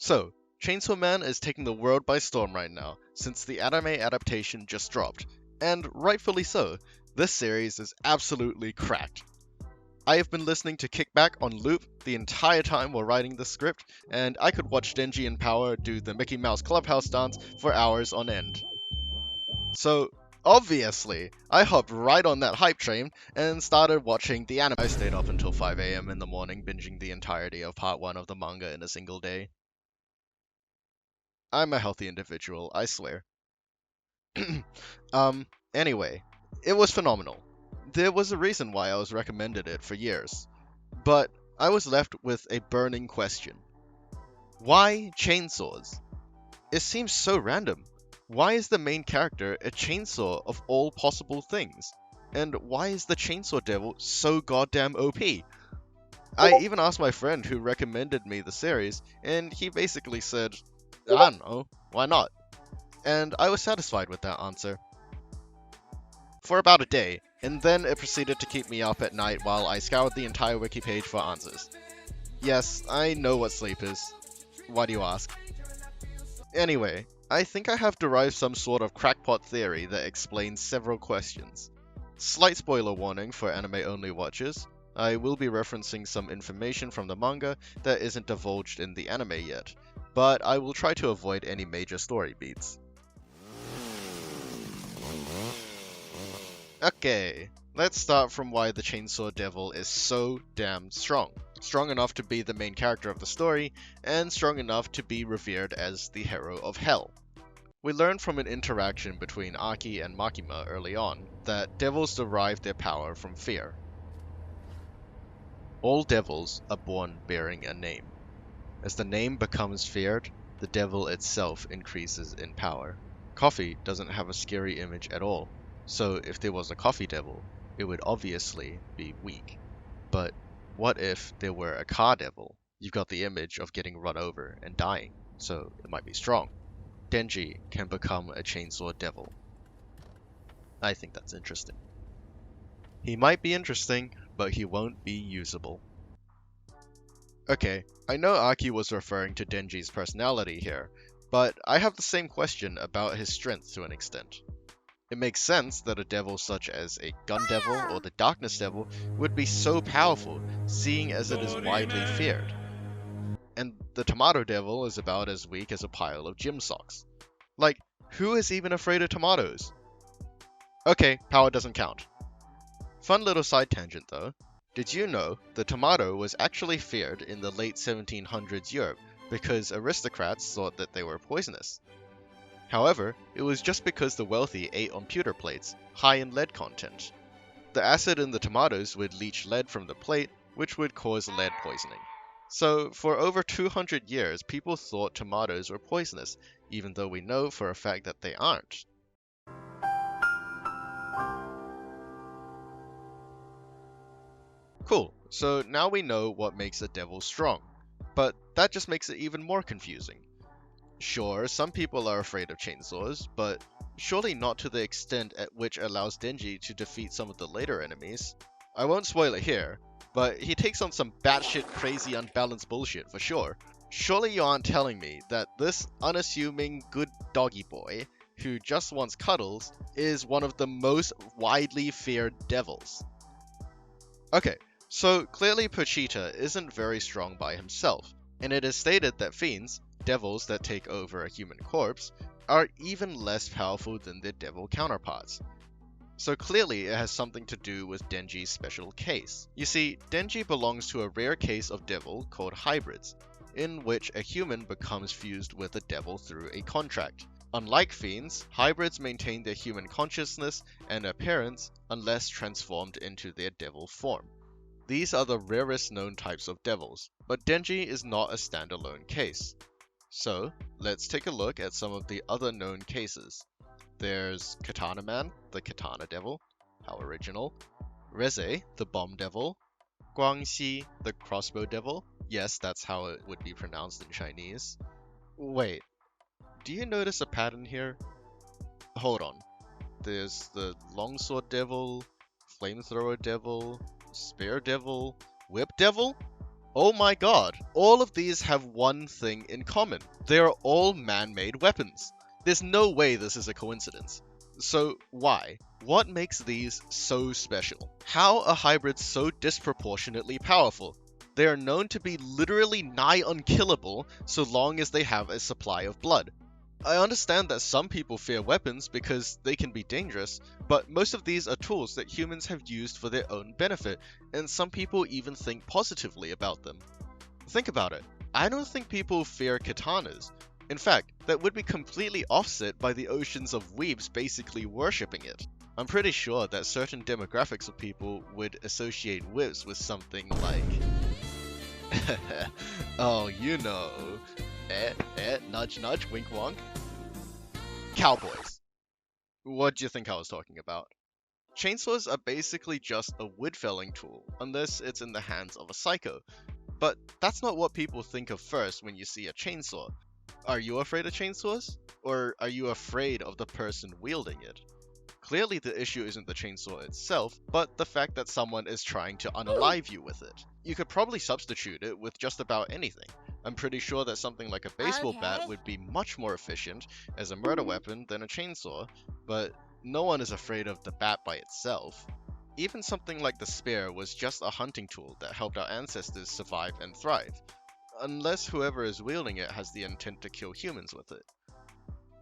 So, Chainsaw Man is taking the world by storm right now, since the anime adaptation just dropped. And rightfully so, this series is absolutely cracked. I have been listening to Kickback on loop the entire time while writing the script, and I could watch Denji and Power do the Mickey Mouse Clubhouse dance for hours on end. So, obviously, I hopped right on that hype train and started watching the anime. I stayed up until 5 a.m. in the morning binging the entirety of part 1 of the manga in a single day. I'm a healthy individual, I swear. Anyway, it was phenomenal. There was a reason why I was recommended it for years. But I was left with a burning question. Why chainsaws? It seems so random. Why is the main character a chainsaw of all possible things? And why is the Chainsaw Devil so goddamn OP? I even asked my friend who recommended me the series, and he basically said, I don't know, why not? And I was satisfied with that answer. For about a day, and then it proceeded to keep me up at night while I scoured the entire wiki page for answers. Yes, I know what sleep is. Why do you ask? Anyway, I think I have derived some sort of crackpot theory that explains several questions. Slight spoiler warning for anime-only watchers. I will be referencing some information from the manga that isn't divulged in the anime yet, but I will try to avoid any major story beats. Okay, let's start from why the Chainsaw Devil is so damn strong. Strong enough to be the main character of the story, and strong enough to be revered as the hero of hell. We learn from an interaction between Aki and Makima early on that devils derive their power from fear. All devils are born bearing a name. As the name becomes feared, the devil itself increases in power. Coffee doesn't have a scary image at all, so if there was a coffee devil, it would obviously be weak. But what if there were a car devil? You've got the image of getting run over and dying, so it might be strong. Denji can become a chainsaw devil. I think that's interesting. He might be interesting, but he won't be usable. Okay, I know Aki was referring to Denji's personality here, but I have the same question about his strength to an extent. It makes sense that a devil such as a Gun Devil or the Darkness Devil would be so powerful, seeing as it is widely feared. And the Tomato Devil is about as weak as a pile of gym socks. Like, who is even afraid of tomatoes? Okay, power doesn't count. Fun little side tangent though. Did you know the tomato was actually feared in the late 1700s Europe because aristocrats thought that they were poisonous? However, it was just because the wealthy ate on pewter plates, high in lead content. The acid in the tomatoes would leach lead from the plate, which would cause lead poisoning. So, for over 200 years, people thought tomatoes were poisonous, even though we know for a fact that they aren't. Cool, so now we know what makes a devil strong, but that just makes it even more confusing. Sure, some people are afraid of chainsaws, but surely not to the extent at which allows Denji to defeat some of the later enemies. I won't spoil it here, but he takes on some batshit crazy unbalanced bullshit for sure. Surely you aren't telling me that this unassuming good doggy boy, who just wants cuddles, is one of the most widely feared devils. Okay, so clearly Pochita isn't very strong by himself, and it is stated that fiends, devils that take over a human corpse, are even less powerful than their devil counterparts. So clearly it has something to do with Denji's special case. You see, Denji belongs to a rare case of devil called hybrids, in which a human becomes fused with a devil through a contract. Unlike fiends, hybrids maintain their human consciousness and appearance unless transformed into their devil form. These are the rarest known types of devils, but Denji is not a standalone case. So, let's take a look at some of the other known cases. There's Katana Man, the Katana Devil, how original. Reze, the Bomb Devil. Guangxi, the Crossbow Devil. Yes, that's how it would be pronounced in Chinese. Wait, do you notice a pattern here? Hold on. There's the Longsword Devil, Flamethrower Devil, Spear Devil, Whip Devil? Oh my god, all of these have one thing in common. They are all man-made weapons. There's no way this is a coincidence. So why? What makes these so special? How are hybrids so disproportionately powerful? They are known to be literally nigh unkillable so long as they have a supply of blood. I understand that some people fear weapons because they can be dangerous, but most of these are tools that humans have used for their own benefit, and some people even think positively about them. Think about it. I don't think people fear katanas. In fact, that would be completely offset by the oceans of weebs basically worshipping it. I'm pretty sure that certain demographics of people would associate whips with something like oh, you know. Nudge nudge, wink wonk. Cowboys. What do you think I was talking about? Chainsaws are basically just a wood felling tool, unless it's in the hands of a psycho. But that's not what people think of first when you see a chainsaw. Are you afraid of chainsaws? Or are you afraid of the person wielding it? Clearly the issue isn't the chainsaw itself, but the fact that someone is trying to unalive you with it. You could probably substitute it with just about anything. I'm pretty sure that something like a baseball bat would be much more efficient as a murder weapon than a chainsaw, but no one is afraid of the bat by itself. Even something like the spear was just a hunting tool that helped our ancestors survive and thrive, unless whoever is wielding it has the intent to kill humans with it.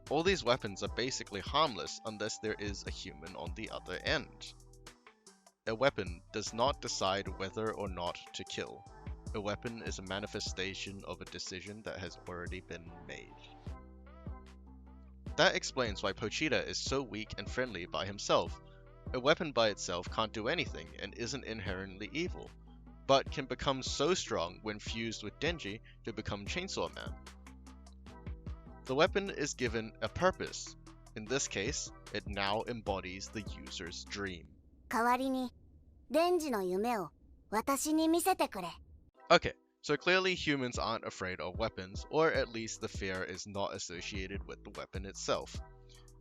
All these weapons are basically harmless unless there is a human on the other end. A weapon does not decide whether or not to kill. A weapon is a manifestation of a decision that has already been made. That explains why Pochita is so weak and friendly by himself. A weapon by itself can't do anything and isn't inherently evil, but can become so strong when fused with Denji to become Chainsaw Man. The weapon is given a purpose. In this case, it now embodies the user's dream. Okay, so clearly humans aren't afraid of weapons, or at least the fear is not associated with the weapon itself.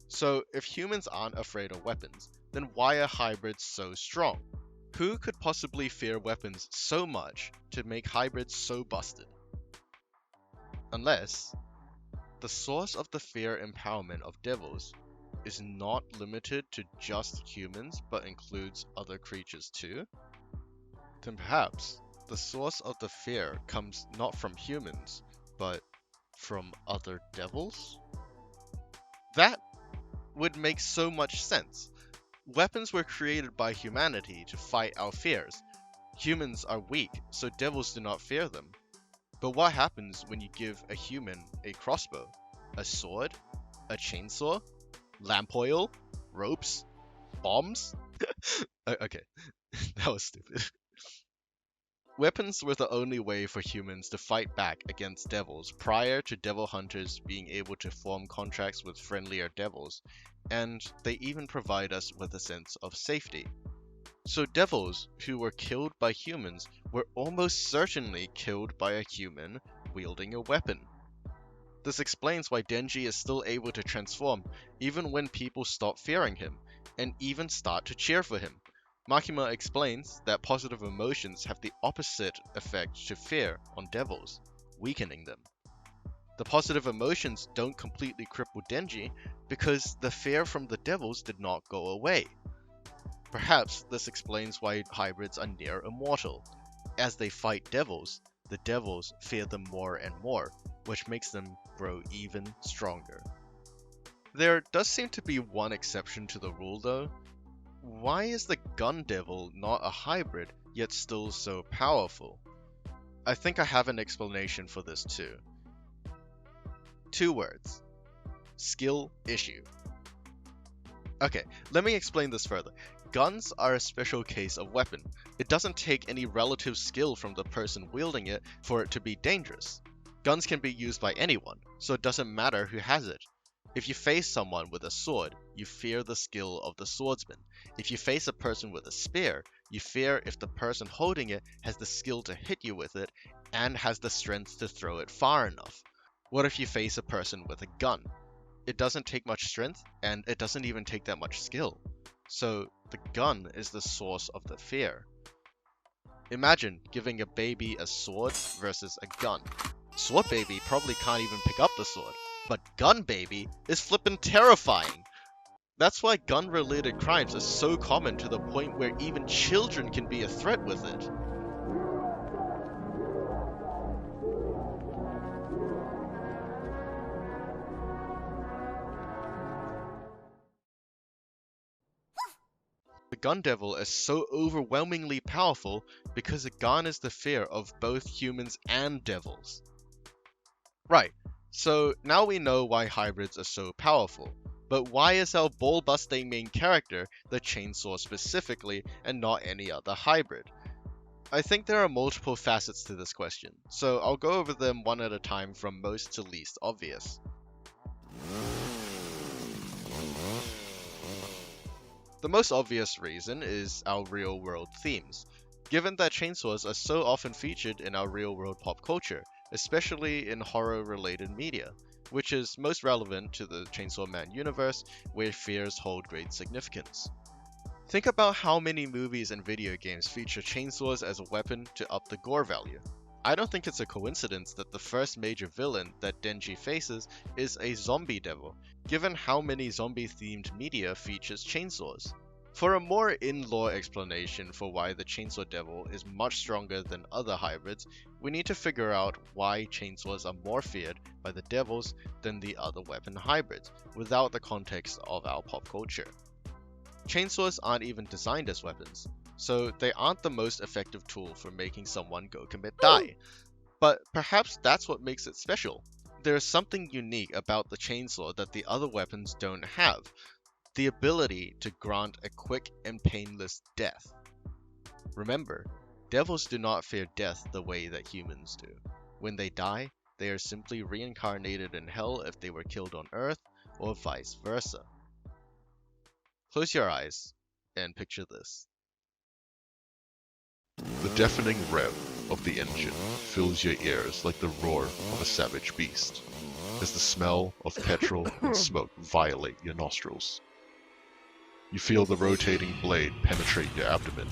So if humans aren't afraid of weapons, then why are hybrids so strong? Who could possibly fear weapons so much to make hybrids so busted? Unless the source of the fear empowerment of devils is not limited to just humans but includes other creatures too? Then perhaps the source of the fear comes not from humans, but from other devils? That would make so much sense. Weapons were created by humanity to fight our fears. Humans are weak, so devils do not fear them. But what happens when you give a human a crossbow, a sword, a chainsaw, lamp oil, ropes, bombs? Okay, that was stupid. Weapons were the only way for humans to fight back against devils prior to devil hunters being able to form contracts with friendlier devils, and they even provide us with a sense of safety. So devils who were killed by humans were almost certainly killed by a human wielding a weapon. This explains why Denji is still able to transform even when people stop fearing him, and even start to cheer for him. Makima explains that positive emotions have the opposite effect to fear on devils, weakening them. The positive emotions don't completely cripple Denji because the fear from the devils did not go away. Perhaps this explains why hybrids are near immortal. As they fight devils, the devils fear them more and more, which makes them grow even stronger. There does seem to be one exception to the rule though. Why is the gun devil not a hybrid, yet still so powerful? I think I have an explanation for this too. 2 words. Skill issue. Okay, let me explain this further. Guns are a special case of weapon. It doesn't take any relative skill from the person wielding it for it to be dangerous. Guns can be used by anyone, so it doesn't matter who has it. If you face someone with a sword, you fear the skill of the swordsman. If you face a person with a spear, you fear if the person holding it has the skill to hit you with it and has the strength to throw it far enough. What if you face a person with a gun? It doesn't take much strength, and it doesn't even take that much skill. So the gun is the source of the fear. Imagine giving a baby a sword versus a gun. Sword baby probably can't even pick up the sword, but gun baby is flippin' terrifying. That's why gun-related crimes are so common to the point where even children can be a threat with it. The gun devil is so overwhelmingly powerful because it garners the fear of both humans and devils. Right, so now we know why hybrids are so powerful, but why is our ball-busting main character the chainsaw specifically and not any other hybrid? I think there are multiple facets to this question, so I'll go over them one at a time from most to least obvious. The most obvious reason is our real-world themes, given that chainsaws are so often featured in our real-world pop culture, especially in horror-related media, which is most relevant to the Chainsaw Man universe, where fears hold great significance. Think about how many movies and video games feature chainsaws as a weapon to up the gore value. I don't think it's a coincidence that the first major villain that Denji faces is a zombie devil, given how many zombie-themed media features chainsaws. For a more in-lore explanation for why the chainsaw devil is much stronger than other hybrids, we need to figure out why chainsaws are more feared by the devils than the other weapon hybrids, without the context of our pop culture. Chainsaws aren't even designed as weapons, so they aren't the most effective tool for making someone go commit die. But perhaps that's what makes it special. There's something unique about the chainsaw that the other weapons don't have, the ability to grant a quick and painless death. Remember, devils do not fear death the way that humans do. When they die, they are simply reincarnated in hell if they were killed on Earth, or vice versa. Close your eyes and picture this. The deafening rev of the engine fills your ears like the roar of a savage beast, as the smell of petrol and smoke violate your nostrils. You feel the rotating blade penetrate your abdomen,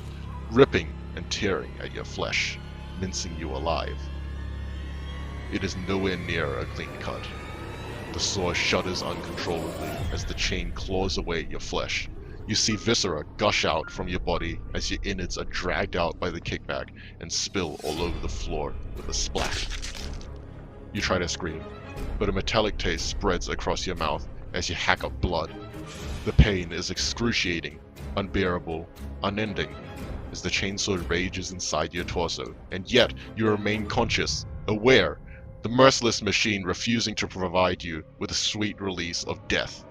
ripping and tearing at your flesh, mincing you alive. It is nowhere near a clean cut. The saw shudders uncontrollably as the chain claws away at your flesh. You see viscera gush out from your body as your innards are dragged out by the kickback and spill all over the floor with a splash. You try to scream, but a metallic taste spreads across your mouth as you hack up blood. The pain is excruciating, unbearable, unending, as the chainsaw rages inside your torso, and yet you remain conscious, aware, the merciless machine refusing to provide you with a sweet release of death.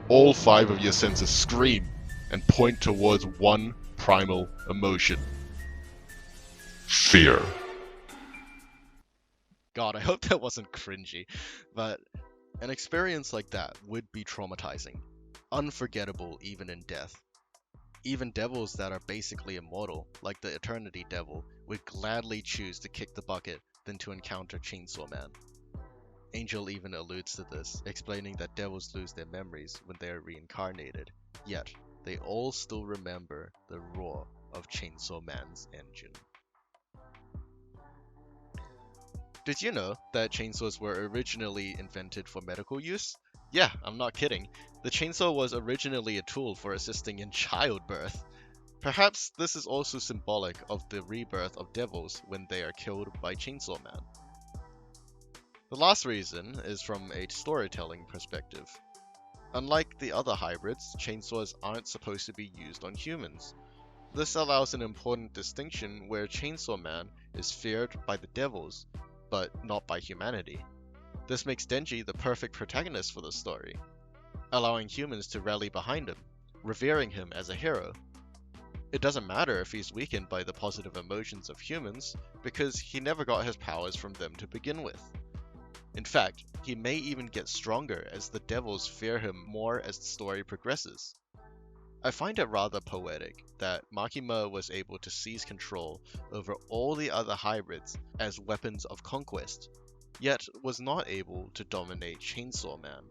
All 5 of your senses scream and point towards one primal emotion: fear. God, I hope that wasn't cringy, but an experience like that would be traumatizing, unforgettable even in death. Even devils that are basically immortal, like the Eternity Devil, would gladly choose to kick the bucket than to encounter Chainsaw Man. Angel even alludes to this, explaining that devils lose their memories when they are reincarnated, yet they all still remember the roar of Chainsaw Man's engine. Did you know that chainsaws were originally invented for medical use? Yeah, I'm not kidding. The chainsaw was originally a tool for assisting in childbirth. Perhaps this is also symbolic of the rebirth of devils when they are killed by Chainsaw Man. The last reason is from a storytelling perspective. Unlike the other hybrids, chainsaws aren't supposed to be used on humans. This allows an important distinction where Chainsaw Man is feared by the devils, but not by humanity. This makes Denji the perfect protagonist for the story, allowing humans to rally behind him, revering him as a hero. It doesn't matter if he's weakened by the positive emotions of humans, because he never got his powers from them to begin with. In fact, he may even get stronger as the devils fear him more as the story progresses. I find it rather poetic that Makima was able to seize control over all the other hybrids as weapons of conquest, yet was not able to dominate Chainsaw Man.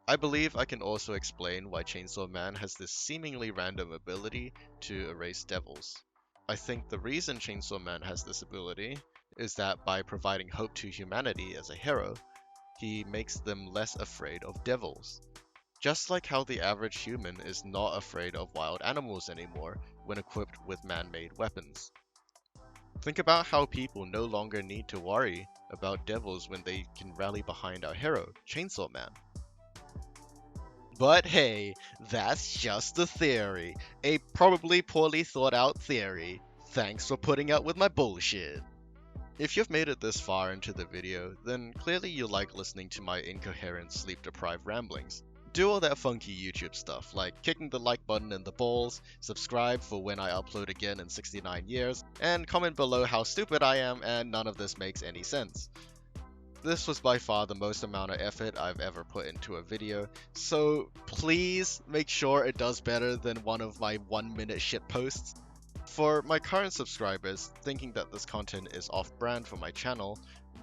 I believe I can also explain why Chainsaw Man has this seemingly random ability to erase devils. I think the reason Chainsaw Man has this ability is that by providing hope to humanity as a hero, he makes them less afraid of devils. Just like how the average human is not afraid of wild animals anymore when equipped with man-made weapons. Think about how people no longer need to worry about devils when they can rally behind our hero, Chainsaw Man. But hey, that's just a theory. A probably poorly thought out theory. Thanks for putting up with my bullshit. If you've made it this far into the video, then clearly you like listening to my incoherent, sleep-deprived ramblings. Do all that funky YouTube stuff, like kicking the like button in the balls, subscribe for when I upload again in 69 years, and comment below how stupid I am and none of this makes any sense. This was by far the most amount of effort I've ever put into a video, so please make sure it does better than one of my 1-minute shit posts. For my current subscribers thinking that this content is off-brand for my channel,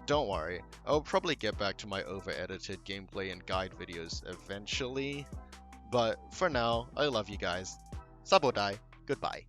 don't worry, I'll probably get back to my over-edited gameplay and guide videos eventually. But for now, I love you guys. Sabodai, goodbye.